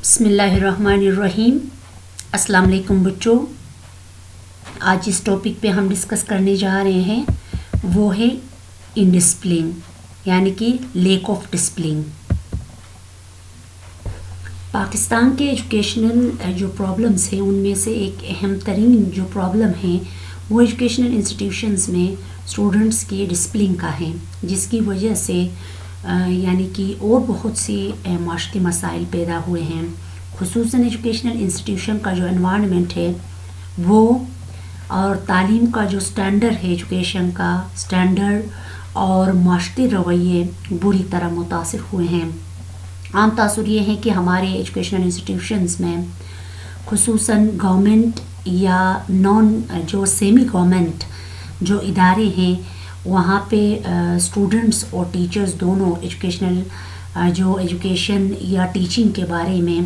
بسم اللہ الرحمن الرحیم۔ السلام علیکم بچوں، آج جس ٹاپک پہ ہم ڈسکس کرنے جا رہے ہیں وہ ہے انڈسپلن، یعنی کہ لیک آف ڈسپلن۔ پاکستان کے ایجوکیشنل جو پرابلمس ہیں ان میں سے ایک اہم ترین جو پرابلم ہے وہ ایجوکیشنل انسٹیٹیوشنز میں اسٹوڈنٹس کے ڈسپلن کا ہے، جس کی وجہ سے یعنی کہ اور بہت سی معاشرتی مسائل پیدا ہوئے ہیں۔ خصوصاً ایجوکیشنل انسٹیٹیوشن کا جو انوائرمنٹ ہے وہ اور تعلیم کا جو سٹینڈرڈ ہے، ایجوکیشن کا سٹینڈرڈ اور معاشرتی رویے بری طرح متاثر ہوئے ہیں۔ عام تاثر یہ ہے کہ ہمارے ایجوکیشنل انسٹیٹیوشنز میں خصوصاً گورنمنٹ یا جو سیمی گورنمنٹ جو ادارے ہیں وہاں پہ اسٹوڈنٹس اور ٹیچرز دونوں ایجوکیشن یا ٹیچنگ کے بارے میں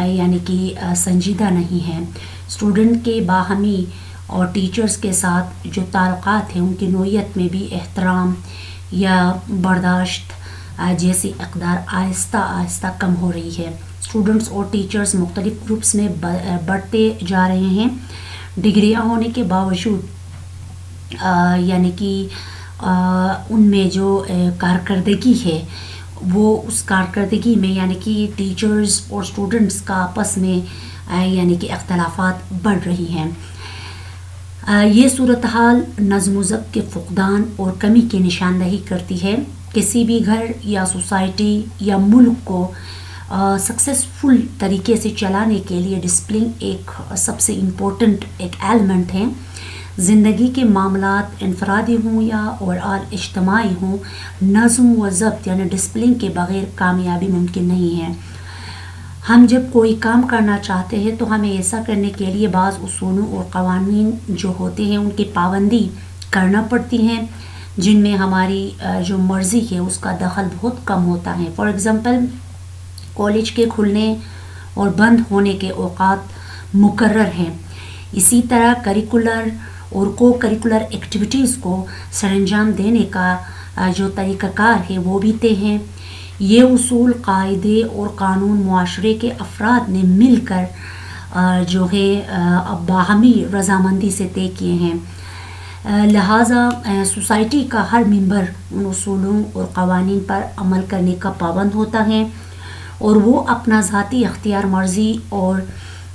یعنی کہ سنجیدہ نہیں ہیں۔ اسٹوڈنٹ کے باہمی اور ٹیچرز کے ساتھ جو تعلقات ہیں ان کی نوعیت میں بھی احترام یا برداشت جیسی اقدار آہستہ آہستہ کم ہو رہی ہے۔ اسٹوڈنٹس اور ٹیچرز مختلف گروپس میں بڑھتے جا رہے ہیں۔ ڈگریاں ہونے کے باوجود یعنی کہ ان میں جو کارکردگی ہے وہ اس کارکردگی میں یعنی کہ ٹیچرز اور اسٹوڈنٹس کا آپس میں یعنی کہ اختلافات بڑھ رہی ہیں۔ یہ صورتحال نظم و ضبط کے فقدان اور کمی کی نشاندہی کرتی ہے۔ کسی بھی گھر یا سوسائٹی یا ملک کو سکسیسفل طریقے سے چلانے کے لیے ڈسپلن ایک سب سے امپورٹنٹ ایک ایلیمنٹ ہے۔ زندگی کے معاملات انفرادی ہوں یا اور اجتماعی ہوں، نظم و ضبط یعنی ڈسپلن کے بغیر کامیابی ممکن نہیں ہے۔ ہم جب کوئی کام کرنا چاہتے ہیں تو ہمیں ایسا کرنے کے لیے بعض اصولوں اور قوانین جو ہوتے ہیں ان کی پابندی کرنا پڑتی ہیں، جن میں ہماری جو مرضی ہے اس کا دخل بہت کم ہوتا ہے۔ فار ایگزامپل، کالج کے کھلنے اور بند ہونے کے اوقات مقرر ہیں۔ اسی طرح کریکولر اور کو کریکولر ایکٹیویٹیز کو سر انجام دینے کا جو طریقہ کار ہے وہ بھی طے ہیں۔ یہ اصول، قاعدے اور قانون معاشرے کے افراد نے مل کر جو ہے باہمی رضامندی سے طے کیے ہیں۔ لہٰذا سوسائٹی کا ہر ممبر ان اصولوں اور قوانین پر عمل کرنے کا پابند ہوتا ہے اور وہ اپنا ذاتی اختیار، مرضی اور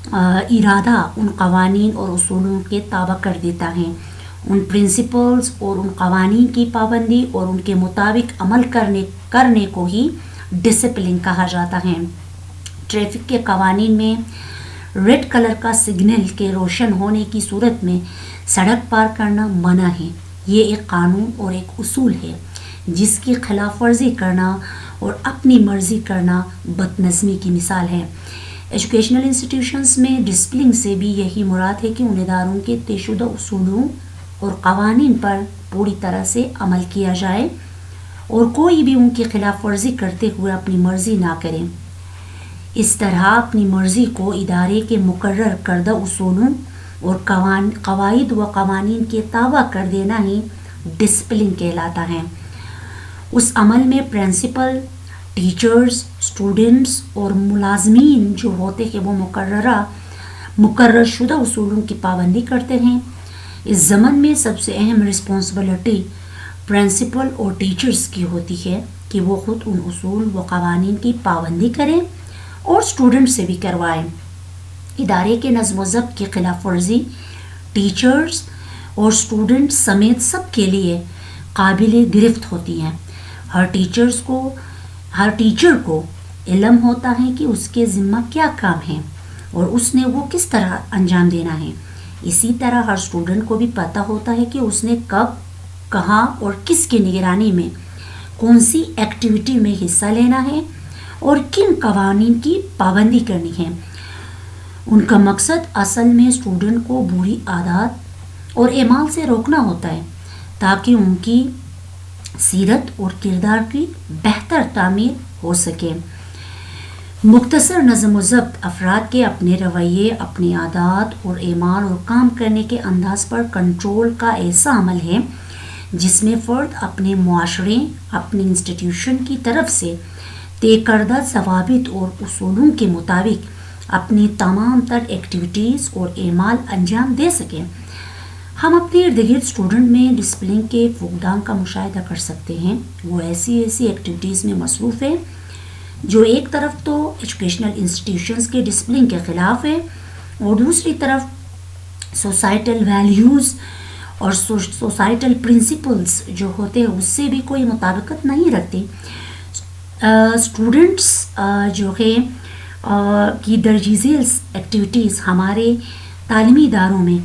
ارادہ ان قوانین اور اصولوں کے تابع کر دیتا ہے۔ ان پرنسپلز اور ان قوانین کی پابندی اور ان کے مطابق عمل کرنے کو ہی ڈسپلن کہا جاتا ہے۔ ٹریفک کے قوانین میں ریڈ کلر کا سگنل کے روشن ہونے کی صورت میں سڑک پار کرنا منع ہے۔ یہ ایک قانون اور ایک اصول ہے جس کی خلاف ورزی کرنا اور اپنی مرضی کرنا بدنظمی کی مثال ہے۔ ایجوکیشنل انسٹیٹیوشنز میں ڈسپلن سے بھی یہی مراد ہے کہ ان اداروں کے طے شدہ اصولوں اور قوانین پر پوری طرح سے عمل کیا جائے اور کوئی بھی ان کی خلاف ورزی کرتے ہوئے اپنی مرضی نہ کرے۔ اس طرح اپنی مرضی کو ادارے کے مقرر کردہ اصولوں اور قواعد و قوانین کے تابع کر دینا ہی ڈسپلن کہلاتا ہے۔ اس عمل میں پرنسپل، ٹیچرز، اسٹوڈنٹس اور ملازمین جو ہوتے ہیں وہ مقرر شدہ اصولوں کی پابندی کرتے ہیں۔ اس زمن میں سب سے اہم رسپانسبلٹی پرنسپل اور ٹیچرز کی ہوتی ہے کہ وہ خود ان اصول و قوانین کی پابندی کریں اور اسٹوڈنٹ سے بھی کروائیں۔ ادارے کے نظم و ضبط کی خلاف ورزی ٹیچرز اور اسٹوڈنٹ سمیت سب کے لیے قابل گرفت ہوتی ہیں۔ ہر ٹیچر کو علم ہوتا ہے کہ اس کے ذمہ کیا کام ہے اور اس نے وہ کس طرح انجام دینا ہے۔ اسی طرح ہر اسٹوڈنٹ کو بھی پتہ ہوتا ہے کہ اس نے کب، کہاں اور کس کی نگرانی میں کون سی ایکٹیویٹی میں حصہ لینا ہے اور کن قوانین کی پابندی کرنی ہے۔ ان کا مقصد اصل میں اسٹوڈنٹ کو بری عادات اور اعمال سے روکنا ہوتا ہے تاکہ ان کی سیرت اور کردار کی بہتر تعمیر ہو سکے۔ مختصر نظم و ضبط افراد کے اپنے رویے، اپنی عادات اور اعمال اور کام کرنے کے انداز پر کنٹرول کا ایسا عمل ہے جس میں فرد اپنے معاشرے، اپنی انسٹیٹیوشن کی طرف سے طے کردہ ضوابط اور اصولوں کے مطابق اپنی تمام تر ایکٹیویٹیز اور اعمال انجام دے سکیں۔ ہم اپنے ارد گرد اسٹوڈنٹ میں ڈسپلن کے فقدان کا مشاہدہ کر سکتے ہیں۔ وہ ایسی ایکٹیویٹیز میں مصروف ہے جو ایک طرف تو ایجوکیشنل انسٹیٹیوشنز کے ڈسپلن کے خلاف ہے اور دوسری طرف سوسائٹل ویلیوز اور سوسائٹل پرنسپلز جو ہوتے ہیں اس سے بھی کوئی مطابقت نہیں رکھتے۔ اسٹوڈنٹس جو ہے کی درجہ ذیل ایکٹیویٹیز ہمارے تعلیمی اداروں میں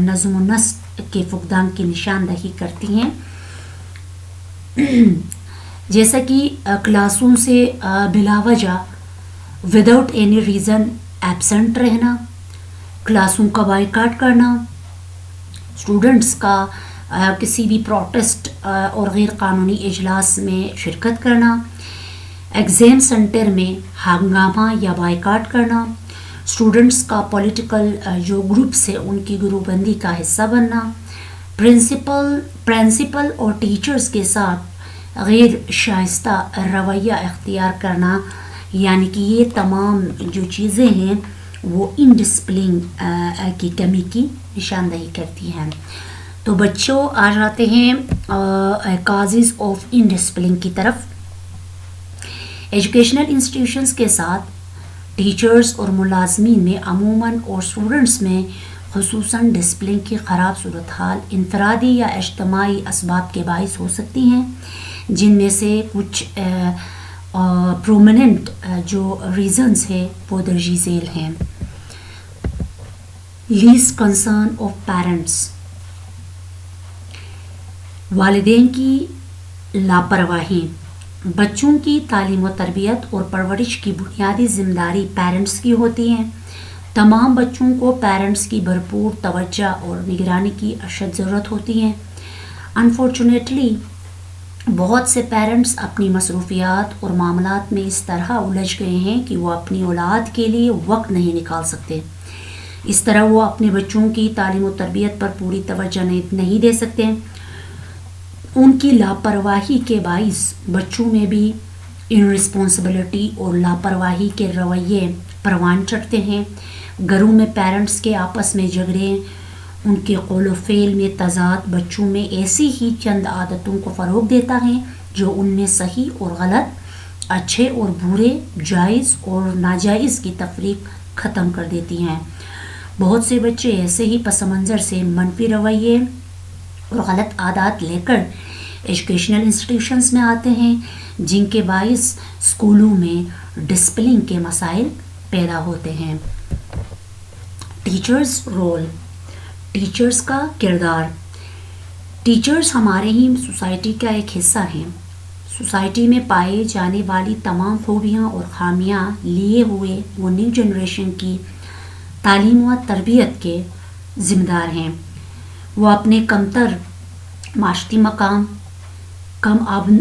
نظم و نسق کے فقدان کی نشاندہی کرتی ہیں، جیسا کہ کلاسوں سے بلا وجہ وداؤٹ اینی ریزن ایبسنٹ رہنا، کلاسوں کا بائیکاٹ کرنا، اسٹوڈنٹس کا کسی بھی پروٹیسٹ اور غیر قانونی اجلاس میں شرکت کرنا، ایگزام سینٹر میں ہنگامہ یا بائیکاٹ کرنا، اسٹوڈنٹس کا پولیٹیکل جو گروپس ہے ان کی گروپ بندی کا حصہ بننا، پرنسپل اور ٹیچرز کے ساتھ غیر شائستہ رویہ اختیار کرنا، یعنی کہ یہ تمام جو چیزیں ہیں وہ انڈسپلن کی کمی کی نشاندہی کرتی ہیں۔ تو بچوں آ جاتے ہیں کازز آف انڈسپلن کی طرف۔ ایجوکیشنل انسٹیٹیوشنز کے ساتھ ٹیچرز اور ملازمین میں عموماً اور اسٹوڈنٹس میں خصوصاً ڈسپلن کی خراب صورتحال انفرادی یا اجتماعی اسباب کے باعث ہو سکتی ہیں، جن میں سے کچھ پرومیننٹ جو ریزنز ہیں وہ درج ذیل ہیں۔ لیسٹ کنسرن آف پیرنٹس، والدین کی لاپرواہی۔ بچوں کی تعلیم و تربیت اور پرورش کی بنیادی ذمہ داری پیرنٹس کی ہوتی ہیں۔ تمام بچوں کو پیرنٹس کی بھرپور توجہ اور نگرانی کی اشد ضرورت ہوتی ہے۔ انفارچونیٹلی بہت سے پیرنٹس اپنی مصروفیات اور معاملات میں اس طرح الجھ گئے ہیں کہ وہ اپنی اولاد کے لیے وقت نہیں نکال سکتے۔ اس طرح وہ اپنے بچوں کی تعلیم و تربیت پر پوری توجہ نہیں دے سکتے۔ ان کی لاپرواہی کے باعث بچوں میں بھی انرسپانسبلٹی اور لاپرواہی کے رویے پروان چڑھتے ہیں۔ گھروں میں پیرنٹس کے آپس میں جھگڑے، ان کے قول و فعل میں تضاد بچوں میں ایسی ہی چند عادتوں کو فروغ دیتا ہے جو ان میں صحیح اور غلط، اچھے اور برے، جائز اور ناجائز کی تفریق ختم کر دیتی ہیں۔ بہت سے بچے ایسے ہی پس منظر سے منفی رویے اور غلط عادات لے کر ایجوکیشنل انسٹیٹیوشنز میں آتے ہیں، جن کے باعث اسکولوں میں ڈسپلن کے مسائل پیدا ہوتے ہیں۔ ٹیچرز رول، ٹیچرز کا کردار۔ ٹیچرز ہمارے ہی سوسائٹی کا ایک حصہ ہیں۔ سوسائٹی میں پائے جانے والی تمام خوبیاں اور خامیاں لیے ہوئے وہ نیو جنریشن کی تعلیم و تربیت کے ذمہ دار ہیں۔ وہ اپنے کمتر معاشی مقام، کم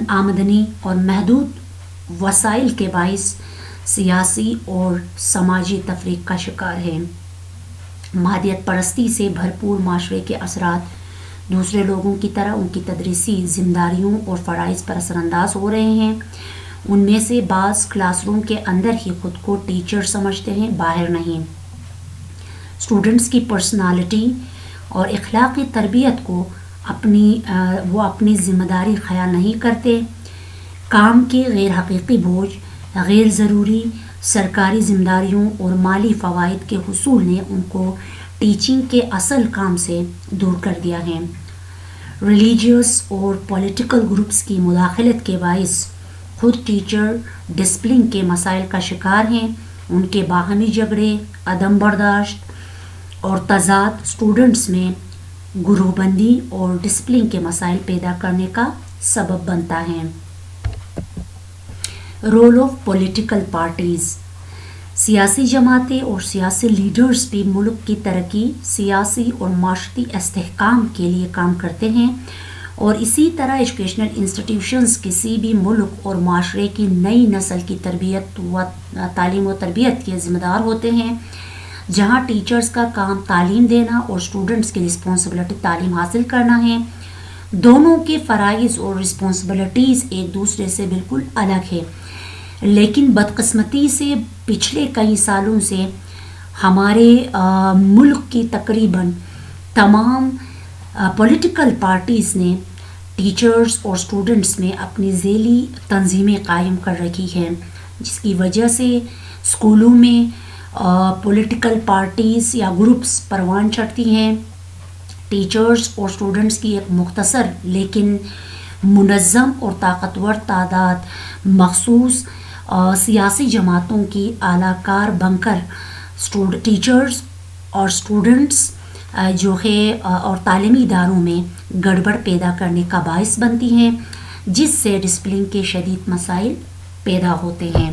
آمدنی اور محدود وسائل کے باعث سیاسی اور سماجی تفریق کا شکار ہے۔ مادیت پرستی سے بھرپور معاشرے کے اثرات دوسرے لوگوں کی طرح ان کی تدریسی ذمہ داریوں اور فرائض پر اثر انداز ہو رہے ہیں۔ ان میں سے بعض کلاس روم کے اندر ہی خود کو ٹیچر سمجھتے ہیں، باہر نہیں۔ اسٹوڈنٹس کی پرسنالٹی اور اخلاقی تربیت کو وہ اپنی ذمہ داری خیال نہیں کرتے۔ کام کے غیر حقیقی بوجھ، غیر ضروری سرکاری ذمہ داریوں اور مالی فوائد کے حصول نے ان کو ٹیچنگ کے اصل کام سے دور کر دیا ہے۔ ریلیجیس اور پولیٹیکل گروپس کی مداخلت کے باعث خود ٹیچر ڈسپلن کے مسائل کا شکار ہیں۔ ان کے باہمی جھگڑے، عدم برداشت اور تضاد اسٹوڈنٹس میں گروہ بندی اور ڈسپلن کے مسائل پیدا کرنے کا سبب بنتا ہے۔ رول آف پولیٹیکل پارٹیز، سیاسی جماعتیں اور سیاسی لیڈرز بھی ملک کی ترقی، سیاسی اور معاشرتی استحکام کے لیے کام کرتے ہیں، اور اسی طرح ایجوکیشنل انسٹیٹیوشنز کسی بھی ملک اور معاشرے کی نئی نسل کی تربیت و تعلیم و تربیت کے ذمہ دار ہوتے ہیں۔ جہاں ٹیچرز کا کام تعلیم دینا اور اسٹوڈنٹس کی رسپانسبلٹی تعلیم حاصل کرنا ہے، دونوں کے فرائض اور رسپانسبلٹیز ایک دوسرے سے بالکل الگ ہے۔ لیکن بدقسمتی سے پچھلے کئی سالوں سے ہمارے ملک کی تقریباً تمام پولیٹیکل پارٹیز نے ٹیچرز اور اسٹوڈنٹس میں اپنی ذیلی تنظیمیں قائم کر رکھی ہیں، جس کی وجہ سے اسکولوں میں پولیٹیکل پارٹیز یا گروپس پروان چڑھتی ہیں۔ ٹیچرز اور اسٹوڈنٹس کی ایک مختصر لیکن منظم اور طاقتور تعداد مخصوص سیاسی جماعتوں کی اعلی کار بن کر ٹیچرز اور اسٹوڈنٹس جو ہے اور تعلیمی اداروں میں گڑبڑ پیدا کرنے کا باعث بنتی ہیں، جس سے ڈسپلن کے شدید مسائل پیدا ہوتے ہیں۔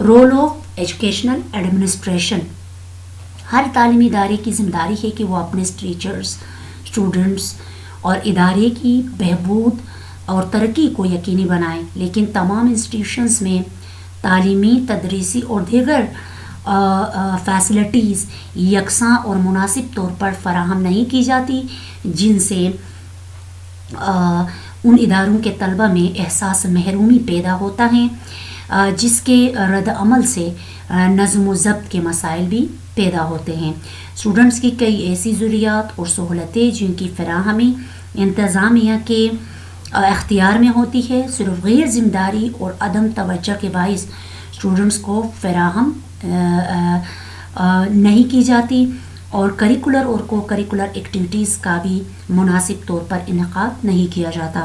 رول آف ایجوکیشنل ایڈمنسٹریشن، ہر تعلیمی ادارے کی ذمہ داری ہے کہ وہ اپنے ٹیچرز، اسٹوڈنٹس اور ادارے کی بہبود اور ترقی کو یقینی بنائیں، لیکن تمام انسٹیٹیوشنز میں تعلیمی، تدریسی اور دیگر فیسلٹیز یکساں اور مناسب طور پر فراہم نہیں کی جاتی، جن سے ان اداروں کے طلبہ میں احساس محرومی پیدا ہوتا ہے، جس کے رد عمل سے نظم و ضبط کے مسائل بھی پیدا ہوتے ہیں۔ اسٹوڈنٹس کی کئی ایسی ضروریات اور سہولتیں جن کی فراہمی انتظامیہ کے اختیار میں ہوتی ہے، صرف غیر ذمہ داری اور عدم توجہ کے باعث اسٹوڈنٹس کو فراہم نہیں کی جاتی، اور کریکولر اور کو کریکولر ایکٹیویٹیز کا بھی مناسب طور پر انعقاد نہیں کیا جاتا۔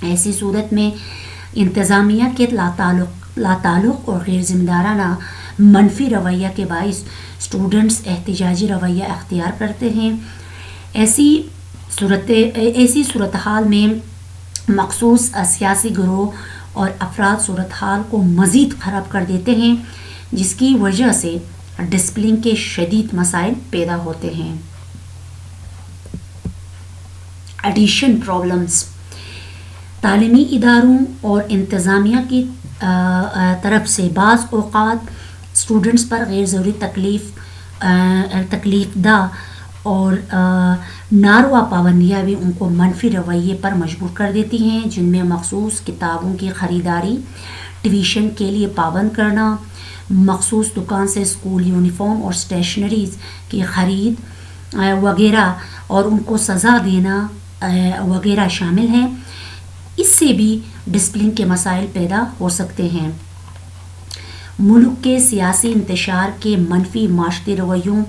ایسی صورت میں انتظامیہ کے لاتعلق اور غیر ذمہ دارانہ منفی رویہ کے باعث اسٹوڈنٹس احتجاجی رویہ اختیار کرتے ہیں۔ ایسی صورتحال میں مخصوص سیاسی گروہ اور افراد صورتحال کو مزید خراب کر دیتے ہیں، جس کی وجہ سے ڈسپلن کے شدید مسائل پیدا ہوتے ہیں۔ ایڈیشن پرابلمز، تعلیمی اداروں اور انتظامیہ کی طرف سے بعض اوقات اسٹوڈنٹس پر غیر ضروری تکلیف دہ اور ناروا پابندیاں بھی ان کو منفی رویے پر مجبور کر دیتی ہیں، جن میں مخصوص کتابوں کی خریداری، ٹیوشن کے لیے پابند کرنا، مخصوص دکان سے اسکول یونیفارم اور اسٹیشنریز کی خرید وغیرہ اور ان کو سزا دینا وغیرہ شامل ہیں۔ اس سے بھی ڈسپلن کے مسائل پیدا ہو سکتے ہیں۔ ملک کے سیاسی انتشار کے منفی معاشرتی رویوں،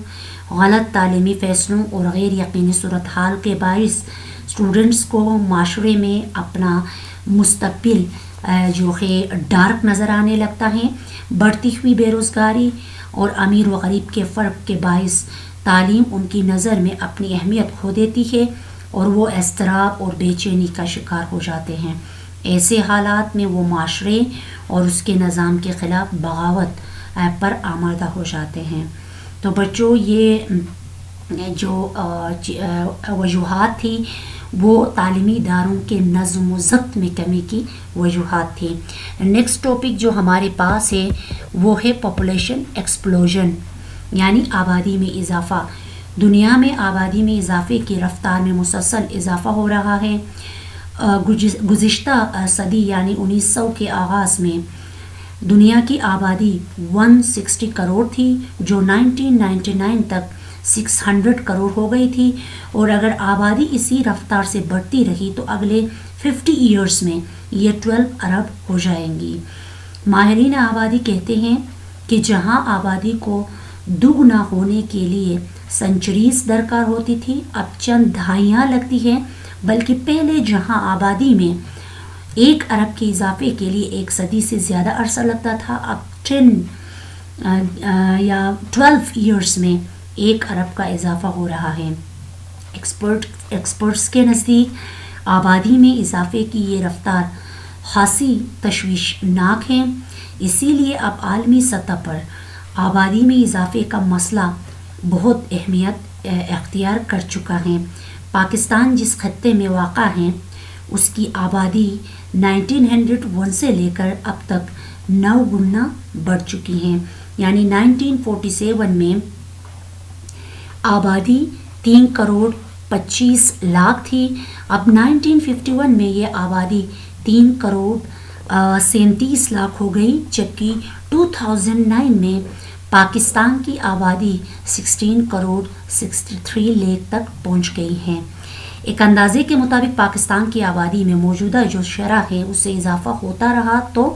غلط تعلیمی فیصلوں اور غیر یقینی صورتحال کے باعث اسٹوڈنٹس کو معاشرے میں اپنا مستقبل جو ہے ڈارک نظر آنے لگتا ہے۔ بڑھتی ہوئی بے روزگاری اور امیر و غریب کے فرق کے باعث تعلیم ان کی نظر میں اپنی اہمیت کھو دیتی ہے اور وہ اضطراب اور بے چینی کا شکار ہو جاتے ہیں۔ ایسے حالات میں وہ معاشرے اور اس کے نظام کے خلاف بغاوت پر آمادہ ہو جاتے ہیں۔ تو بچوں، یہ جو وجوہات تھی وہ تعلیمی اداروں کے نظم و ضبط میں کمی کی وجوہات تھی۔ نیکسٹ ٹاپک جو ہمارے پاس ہے وہ ہے پاپولیشن ایکسپلوژن، یعنی آبادی میں اضافہ۔ دنیا میں آبادی میں اضافے کی رفتار میں مسلسل اضافہ ہو رہا ہے۔ گزشتہ صدی یعنی 1900 کے آغاز میں دنیا کی آبادی 160 کروڑ تھی، جو 1999 تک 600 کروڑ ہو گئی تھی، اور اگر آبادی اسی رفتار سے بڑھتی رہی تو اگلے 50 ایئرز میں یہ 12 ارب ہو جائیں گی۔ ماہرین آبادی کہتے ہیں کہ جہاں آبادی کو دوگنا ہونے کے لیے سنچریز درکار ہوتی تھی، اب چند دہائیاں لگتی ہیں، بلکہ پہلے جہاں آبادی میں 1 ارب کے اضافے کے لیے 1 صدی سے زیادہ عرصہ لگتا تھا، اب 12 ایئرز میں 1 ارب کا اضافہ ہو رہا ہے۔ ایکسپرٹس کے نزدیک آبادی میں اضافے کی یہ رفتار خاصی تشویشناک ہے، اسی لیے اب عالمی سطح پر آبادی میں اضافے کا مسئلہ بہت اہمیت اختیار کر چکا ہے۔ پاکستان جس خطے میں واقع ہے، اس کی آبادی 1901 سے لے کر اب تک 9 گنا بڑھ چکی ہے، یعنی 1947 میں آبادی 3 کروڑ 25 لاکھ تھی، اب 1951 میں یہ آبادی 3 کروڑ 37 لاکھ ہو گئی، جبکہ 2009 میں پاکستان کی آبادی 16 کروڑ 63 لاکھ تک پہنچ گئی ہے۔ ایک اندازے کے مطابق پاکستان کی آبادی میں موجودہ جو شرح ہے اس سے اضافہ ہوتا رہا تو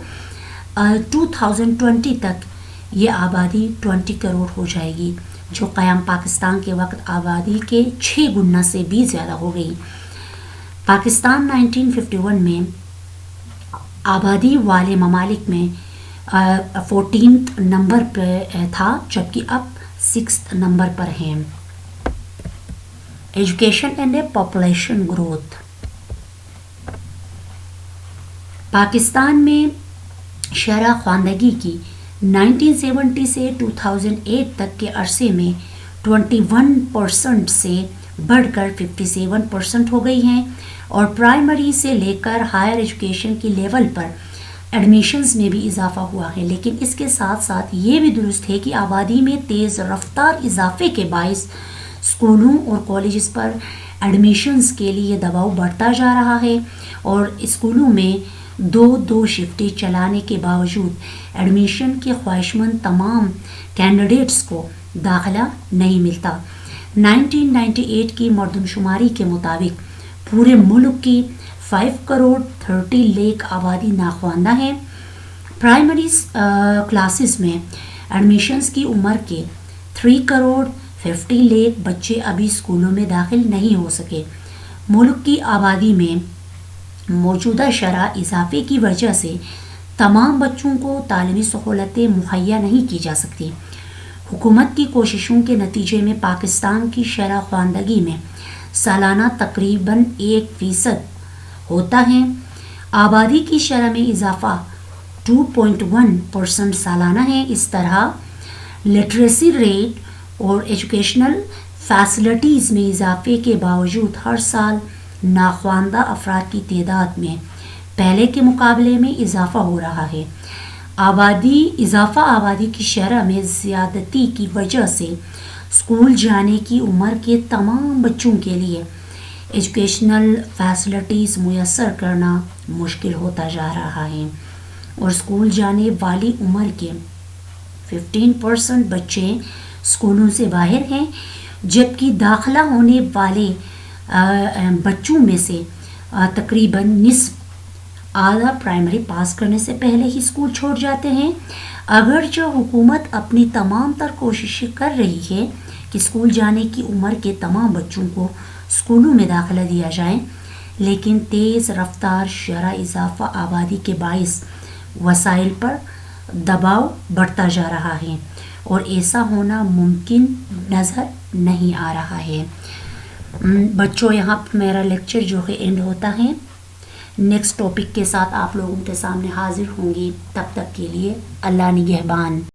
2020 تک یہ آبادی 20 کروڑ ہو جائے گی، جو قیام پاکستان کے وقت آبادی کے 6 گنا سے بھی زیادہ ہو گئی۔ پاکستان 1951 میں آبادی والے ممالک میں 14 نمبر پہ تھا، جبکہ اب 6 نمبر پر ہیں۔ Education and population growth. Pakistan میں شرح خواندگی کی 1970 سے 2008 تک کے عرصے میں 21% سے بڑھ کر 57% ہو گئی ہیں، اور پرائمری سے لے کر ہائر ایجوکیشن کی لیول پر ایڈمیشنز میں بھی اضافہ ہوا ہے، لیکن اس کے ساتھ ساتھ یہ بھی درست ہے کہ آبادی میں تیز رفتار اضافے کے باعث اسکولوں اور کالجز پر ایڈمیشنز کے لیے دباؤ بڑھتا جا رہا ہے، اور اسکولوں میں دو شفٹیں چلانے کے باوجود ایڈمیشن کے خواہش مند تمام کینڈیڈیٹس کو داخلہ نہیں ملتا۔ 1998 کی مردم شماری کے مطابق پورے ملک کی 5 کروڑ 30 لاکھ آبادی ناخواندہ ہے۔ پرائمری کلاسز میں ایڈمیشنز کی عمر کے 3 کروڑ 50 لاکھ بچے ابھی اسکولوں میں داخل نہیں ہو سکے۔ ملک کی آبادی میں موجودہ شرح اضافے کی وجہ سے تمام بچوں کو تعلیمی سہولتیں مہیا نہیں کی جا سکتی۔ حکومت کی کوششوں کے نتیجے میں پاکستان کی شرح خواندگی میں سالانہ تقریباً 1% ہوتا ہے۔ آبادی کی شرح میں اضافہ 2.1% سالانہ ہے۔ اس طرح لٹریسی ریٹ اور ایجوکیشنل فیسلٹیز میں اضافے کے باوجود ہر سال ناخواندہ افراد کی تعداد میں پہلے کے مقابلے میں اضافہ ہو رہا ہے۔ آبادی کی شرح میں زیادتی کی وجہ سے اسکول جانے کی عمر کے تمام بچوں کے لیے ایجوکیشنل فیسلٹیز میسر کرنا مشکل ہوتا جا رہا ہے، اور اسکول جانے والی عمر کے 15% بچے اسکولوں سے باہر ہیں، جبکہ داخلہ ہونے والے بچوں میں سے تقریباً نصف آدھا پرائمری پاس کرنے سے پہلے ہی اسکول چھوڑ جاتے ہیں۔ اگرچہ حکومت اپنی تمام تر کوششیں کر رہی ہے کہ اسکول جانے کی عمر کے تمام بچوں کو اسکولوں میں داخلہ دیا جائے، لیکن تیز رفتار شرح اضافہ آبادی کے باعث وسائل پر دباؤ بڑھتا جا رہا ہے، اور ایسا ہونا ممکن نظر نہیں آ رہا ہے۔ بچوں، یہاں پر میرا لیکچر جو ہے اینڈ ہوتا ہے۔ نیکسٹ ٹاپک کے ساتھ آپ لوگوں کے سامنے حاضر ہوں گی، تب تک کے لیے اللہ نگہبان۔